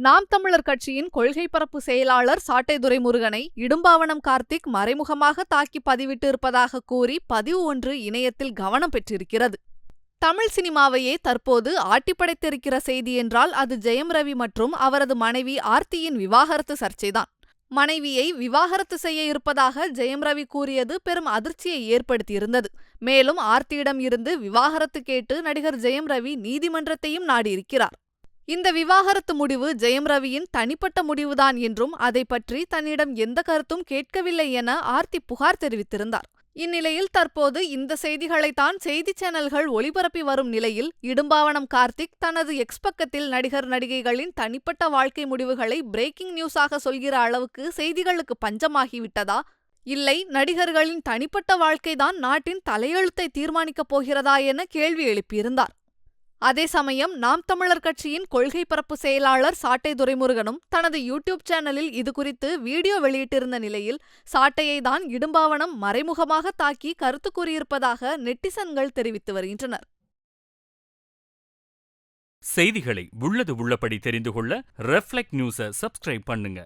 நாம் தமிழர் கட்சியின் கொள்கை பரப்பு செயலாளர் சாட்டை துரைமுருகனை இடும்பாவனம் கார்த்திக் மறைமுகமாக தாக்கி பதிவிட்டு இருப்பதாக கூறி பதிவு ஒன்று இணையத்தில் கவனம் பெற்றிருக்கிறது. தமிழ் சினிமாவையே தற்போது ஆட்டிப்படைத்திருக்கிற செய்தி என்றால் அது ஜெயம் ரவி மற்றும் அவரது மனைவி ஆர்த்தியின் விவாகரத்து சர்ச்சைதான். மனைவியை விவாகரத்து செய்ய இருப்பதாக ஜெயம் ரவி கூறியது பெரும் அதிர்ச்சியை ஏற்படுத்தியிருந்தது. மேலும் ஆர்த்தியிடம் இருந்து விவாகரத்து கேட்டு நடிகர் ஜெயம் ரவி நீதிமன்றத்தையும் நாடியிருக்கிறார். இந்த விவாகரத்து முடிவு ஜெயம் ரவியின் தனிப்பட்ட முடிவுதான் என்றும் அதை பற்றி தன்னிடம் எந்த கருத்தும் கேட்கவில்லை என ஆர்த்தி புகார் தெரிவித்திருந்தார். இந்நிலையில் தற்போது இந்த செய்திகளைத்தான் செய்தி சேனல்கள் ஒளிபரப்பி வரும் நிலையில் இடும்பாவனம் கார்த்திக் தனது எக்ஸ் பக்கத்தில் நடிகர் நடிகைகளின் தனிப்பட்ட வாழ்க்கை முடிவுகளை பிரேக்கிங் நியூஸாக சொல்கிற அளவுக்கு செய்திகளுக்கு பஞ்சமாகிவிட்டதா, இல்லை நடிகர்களின் தனிப்பட்ட வாழ்க்கைதான் நாட்டின் தலையெழுத்தை தீர்மானிக்கப் போகிறதா என கேள்வி எழுப்பியிருந்தார். அதே சமயம் நாம் தமிழர் கட்சியின் கொள்கை பரப்பு செயலாளர் சாட்டை துரைமுருகனும் தனது யூடியூப் சேனலில் இதுகுறித்து வீடியோ வெளியிட்டிருந்த நிலையில் சாட்டையை தான் இடும்பாவனம் மறைமுகமாக தாக்கி கருத்து கூறியிருப்பதாக நெட்டிசன்கள் தெரிவித்து வருகின்றனர். செய்திகளை உள்ளது உள்ளபடி தெரிந்து கொள்ள ரெஃப்ளெக்ட் நியூஸை சப்ஸ்கிரைப் பண்ணுங்க.